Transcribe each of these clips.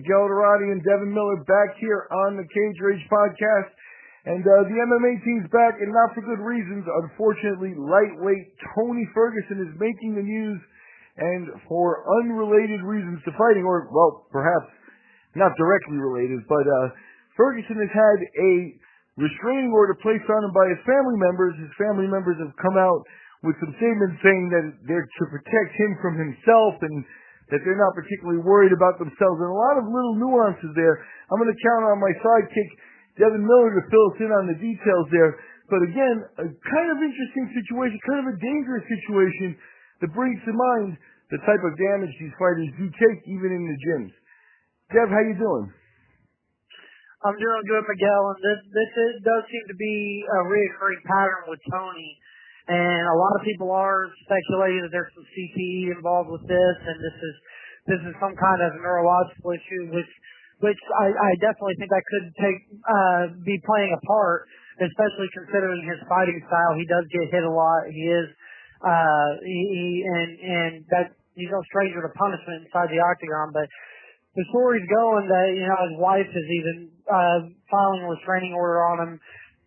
Miguel Iturrate and Devin back here on the Cage Rage podcast. And the MMA team's back, and not for good reasons. Unfortunately, lightweight Tony Ferguson is making the news, and for unrelated reasons to fighting, or, well, perhaps not directly related, but Ferguson has had a restraining order placed on him by his family members. His family members have come out with some statements saying that they're to protect him from himself and that they're not particularly worried about themselves, and a lot of little nuances there. I'm going to count on my sidekick, Devin Miller, to fill us in on the details there. But again, a kind of interesting situation, kind of a dangerous situation that brings to mind the type of damage these fighters do take even in the gyms. Dev, how you doing? I'm doing good, Miguel, and this does seem to be a reoccurring pattern with Tony. And a lot of people are speculating that there's some CTE involved with this, and this is some kind of neurological issue, which I definitely think that could be playing a part, especially considering his fighting style. He does get hit a lot. He is and that he's no stranger to punishment inside the octagon. But the story's going that his wife is even filing a restraining order on him,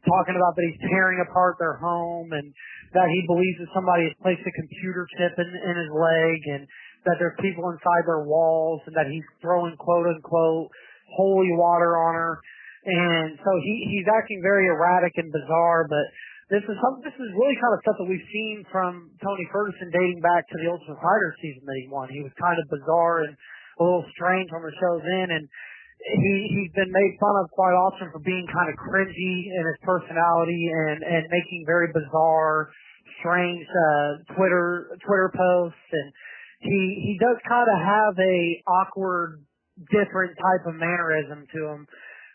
talking about that he's tearing apart their home and that he believes that somebody has placed a computer chip in his leg and that there's people inside their walls and that he's throwing quote-unquote holy water on her. And so he's acting very erratic and bizarre, but this is really kind of stuff that we've seen from Tony Ferguson dating back to the Ultimate Fighter season that he won. He was kind of bizarre and a little strange on the shows in, and he's been made fun of quite often for being kind of cringy in his personality and making very bizarre, strange Twitter posts, and he does kind of have a awkward, different type of mannerism to him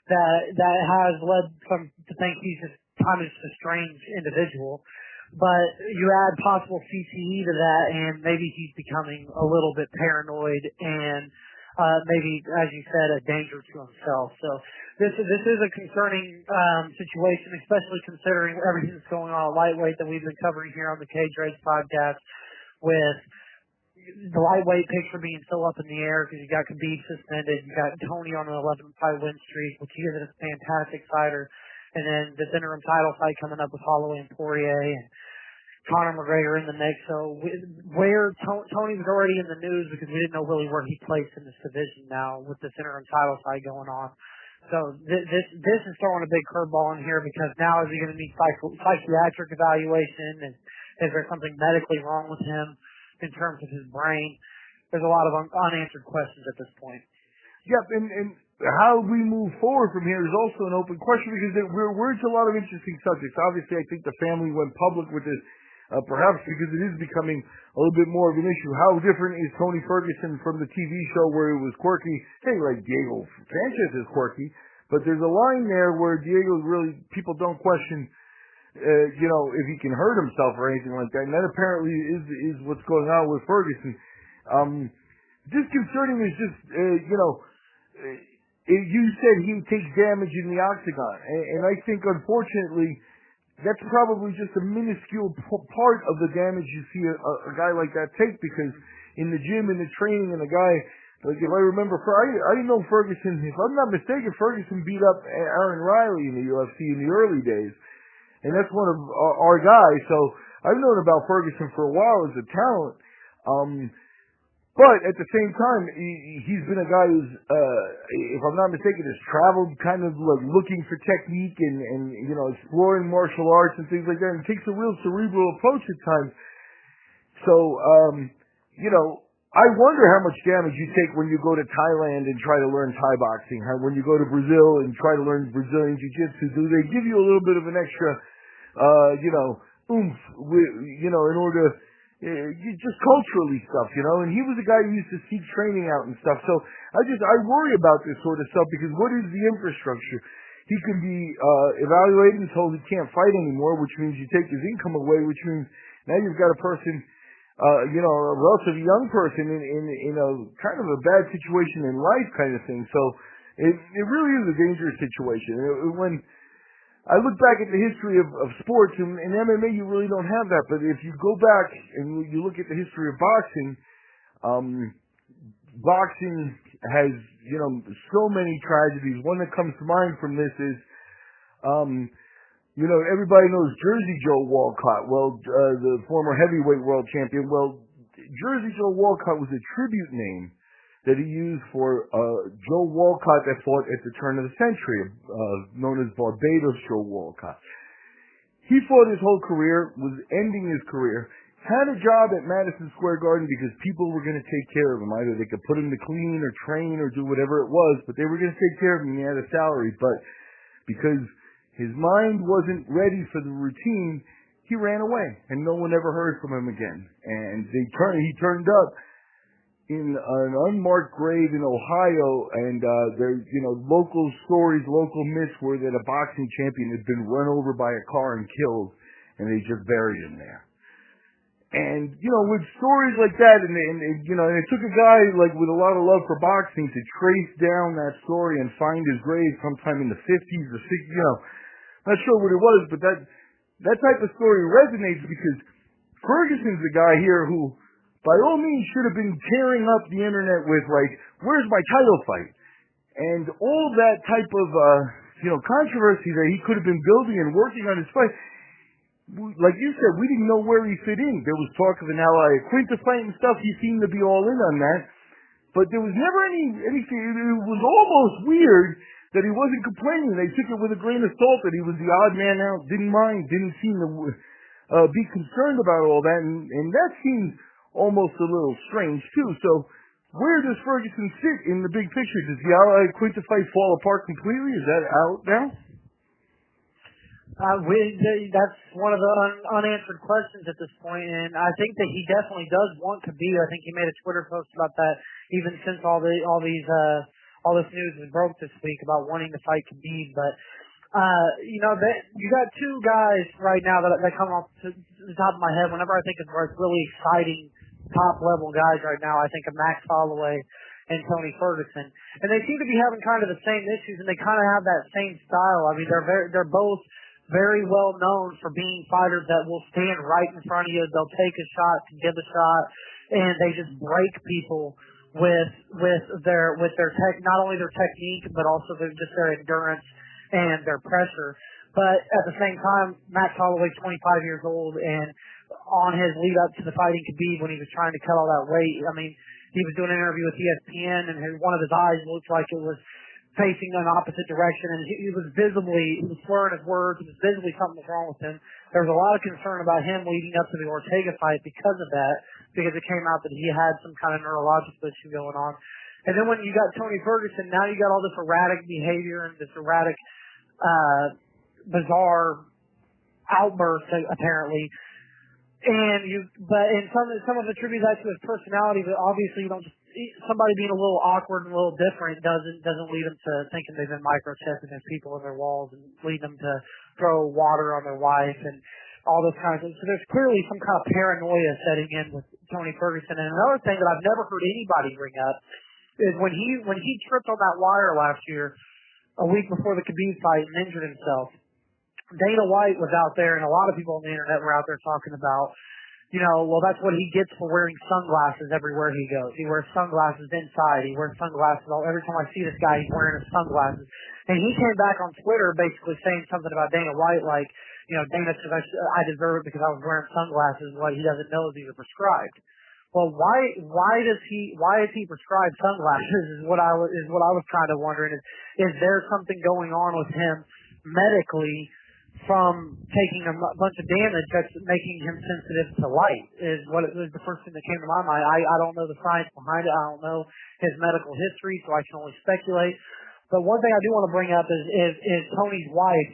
that has led some to think he's just kind of just a strange individual. But you add possible CTE to that, and maybe he's becoming a little bit paranoid and maybe, as you said, a danger to himself. So this is a concerning situation, especially considering everything that's going on at lightweight that we've been covering here on the Cage Rage podcast, with the lightweight picture being still up in the air because you got Khabib suspended, you got Tony on an 11-fight win streak, which he is a fantastic fighter, and then this interim title fight coming up with Holloway and Poirier, and Conor McGregor in the mix. So where Tony was already in the news because we didn't know really where he placed in this division now with this interim title fight going on. So this is throwing a big curveball in here because now is he going to need psychiatric evaluation, and is there something medically wrong with him in terms of his brain? There's a lot of unanswered questions at this point. Yep, and how we move forward from here is also an open question because we're into a lot of interesting subjects. Obviously, I think the family went public with this, perhaps because it is becoming a little bit more of an issue. How different is Tony Ferguson from the TV show where it was quirky? Hey, like Diego Sanchez is quirky, but there's a line there where Diego really, people don't question, if he can hurt himself or anything like that. And that apparently is what's going on with Ferguson. Disconcerting is just, you said he takes damage in the octagon, and I think, unfortunately, that's probably just a minuscule part of the damage you see a guy like that take, because in the gym, in the training, and a guy, like if I remember, I didn't know Ferguson, if I'm not mistaken, Ferguson beat up Aaron Riley in the UFC in the early days, and that's one of our guys, so I've known about Ferguson for a while as a talent. But at the same time, he's been a guy who's, if I'm not mistaken, has traveled kind of like looking for technique and exploring martial arts and things like that, and takes a real cerebral approach at times. So, I wonder how much damage you take when you go to Thailand and try to learn Thai boxing, when you go to Brazil and try to learn Brazilian Jiu-Jitsu. Do they give you a little bit of an extra, oomph, in order to, just culturally stuff, and he was a guy who used to seek training out and stuff. So I worry about this sort of stuff because what is the infrastructure? He can be evaluated and told he can't fight anymore, which means you take his income away, which means now you've got a person, a relatively young person in a kind of a bad situation in life kind of thing. So it really is a dangerous situation. When I look back at the history of sports, and in MMA you really don't have that, but if you go back and you look at the history of boxing, boxing has, so many tragedies. One that comes to mind from this is, everybody knows Jersey Joe Walcott. Well, the former heavyweight world champion. Well, Jersey Joe Walcott was a tribute name that he used for Joe Walcott that fought at the turn of the century, known as Barbados Joe Walcott. He fought his whole career, was ending his career, had a job at Madison Square Garden because people were going to take care of him. Either they could put him to clean or train or do whatever it was, but they were going to take care of him and he had a salary. But because his mind wasn't ready for the routine, he ran away and no one ever heard from him again. And he turned up in an unmarked grave in Ohio, and there's, local stories, local myths were that a boxing champion had been run over by a car and killed, and they just buried him there. And, with stories like that, and it took a guy, with a lot of love for boxing to trace down that story and find his grave sometime in the 50s or 60s, not sure what it was, but that type of story resonates because Ferguson's the guy here who, by all means, should have been tearing up the internet with, where's my title fight? And all that type of, controversy that he could have been building and working on his fight. Like you said, we didn't know where he fit in. There was talk of an Iaquinta fight and stuff. He seemed to be all in on that. But there was never anything. It was almost weird that he wasn't complaining. They took it with a grain of salt that he was the odd man out, didn't mind, didn't seem to be concerned about all that. And that seemed almost a little strange too. So where does Ferguson sit in the big picture? Does the Iaquinta fight fall apart completely? Is that out now? That's one of the unanswered questions at this point, and I think that he definitely does want to be. I think he made a Twitter post about that even since all this news was broke this week about wanting to fight Khabib. But you got two guys right now that come off to the top of my head whenever I think of really exciting top-level guys right now. I think of Max Holloway and Tony Ferguson. And they seem to be having kind of the same issues, and they kind of have that same style. I mean, they're both very well known for being fighters that will stand right in front of you. They'll take a shot to give a shot, and they just break people with their not only their technique, but also just their endurance and their pressure. But at the same time, Max Holloway's 25 years old, and on his lead up to the fighting Khabib when he was trying to cut all that weight, I mean, he was doing an interview with ESPN, and one of his eyes looked like it was facing an opposite direction, and he was slurring his words, and visibly something was wrong with him. There was a lot of concern about him leading up to the Ortega fight because of that, because it came out that he had some kind of neurological issue going on. And then when you got Tony Ferguson, now you got all this erratic behavior and this erratic, bizarre outburst, apparently. And some of attribute that to his personality, but obviously somebody being a little awkward and a little different doesn't lead them to thinking they've been microchipping there's people in their walls and lead them to throw water on their wife and all those kinds of things. So there's clearly some kind of paranoia setting in with Tony Ferguson. And another thing that I've never heard anybody bring up is when he tripped on that wire last year, a week before the Khabib fight, and injured himself. Dana White was out there, and a lot of people on the internet were out there talking about, well, that's what he gets for wearing sunglasses everywhere he goes. He wears sunglasses inside. He wears sunglasses every time I see this guy, he's wearing his sunglasses. And he came back on Twitter basically saying something about Dana White, like, Dana says I deserve it because I was wearing sunglasses. What he doesn't know is these are prescribed. Well, why is he prescribed sunglasses? Is what I was kind of wondering. Is there something going on with him medically from taking a bunch of damage that's making him sensitive to light? Is the first thing that came to my mind. I don't know the science behind it. I don't know his medical history, so I can only speculate. But one thing I do want to bring up is Tony's wife,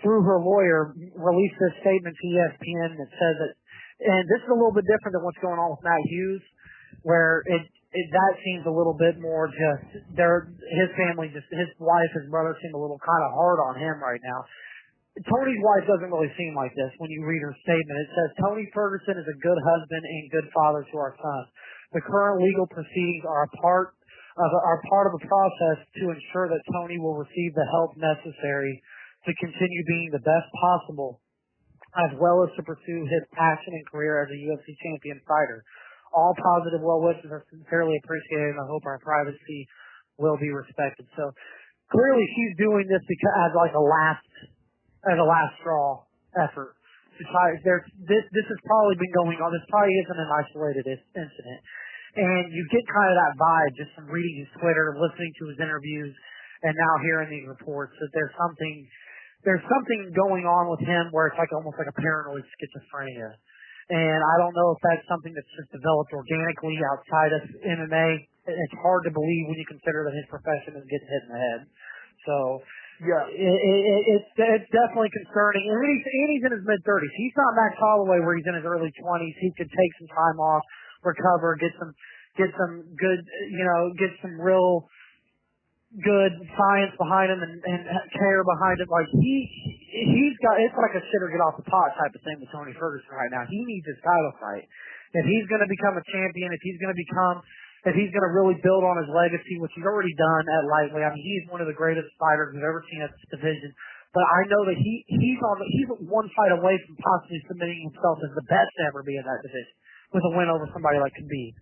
through her lawyer, released this statement to ESPN that says that, and this is a little bit different than what's going on with Matt Hughes, where that seems a little bit more just his family, just his wife, his brother seem a little kind of hard on him right now. Tony's wife doesn't really seem like this when you read her statement. It says, Tony Ferguson is a good husband and good father to our son. The current legal proceedings are part of a process to ensure that Tony will receive the help necessary to continue being the best possible, as well as to pursue his passion and career as a UFC champion fighter. all positive well wishes are sincerely appreciated, and I hope our privacy will be respected. So clearly she's doing this because as a last straw effort. This has probably been going on. This probably isn't an isolated incident. And you get kind of that vibe just from reading his Twitter, listening to his interviews, and now hearing these reports that there's something going on with him where it's almost like a paranoid schizophrenia. And I don't know if that's something that's just developed organically outside of MMA. It's hard to believe when you consider that his profession is getting hit in the head. So yeah, it's definitely concerning. And he's in his mid-30s. He's not Max Holloway where he's in his early 20s. He could take some time off, recover, get some good, get some real good science behind him and care behind him. He's got, it's like a shit or get off the pot type of thing with Tony Ferguson right now. He needs his title fight. If he's going to become a champion, if he's going to really build on his legacy, which he's already done at lightweight. I mean, he's one of the greatest fighters we've ever seen at this division. But I know that he's one fight away from possibly submitting himself as the best to ever be in that division with a win over somebody like Khabib.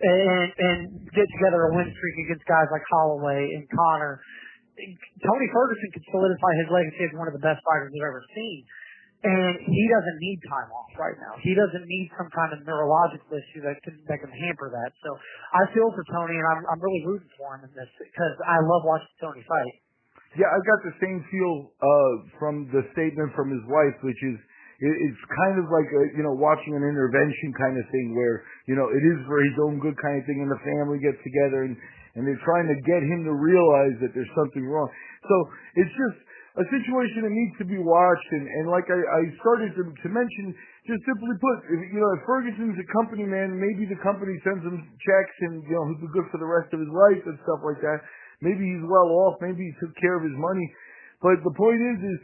And get together a win streak against guys like Holloway and Conor. Tony Ferguson could solidify his legacy as one of the best fighters we've ever seen. And he doesn't need time off right now. He doesn't need some kind of neurological issue that can hamper that. So I feel for Tony, and I'm really rooting for him in this because I love watching Tony fight. Yeah, I got the same feel from the statement from his wife, which is it's kind of like watching an intervention kind of thing where it is for his own good kind of thing, and the family gets together and they're trying to get him to realize that there's something wrong. So it's just a situation that needs to be watched, and like I started to mention, just simply put, if Ferguson's a company man, maybe the company sends him checks and he'll be good for the rest of his life and stuff like that. Maybe he's well off, maybe he took care of his money, but the point is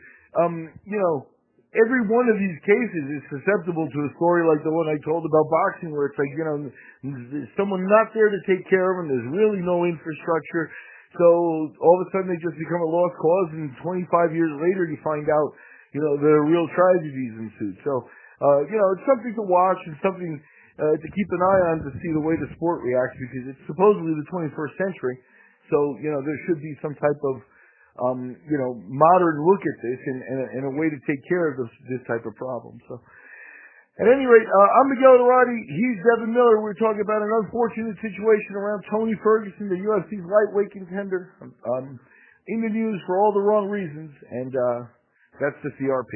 every one of these cases is susceptible to a story like the one I told about boxing, where it's there's someone not there to take care of him, there's really no infrastructure. So all of a sudden they just become a lost cause, and 25 years later you find out, there are real tragedies ensued. So, it's something to watch and something to keep an eye on to see the way the sport reacts, because it's supposedly the 21st century. So, there should be some type of, modern look at this and a way to take care of this type of problem. So, at any rate, I'm Miguel Iturrate. He's Devin Miller. We're talking about an unfortunate situation around Tony Ferguson, the UFC's lightweight contender, in the news for all the wrong reasons, and that's the CRP.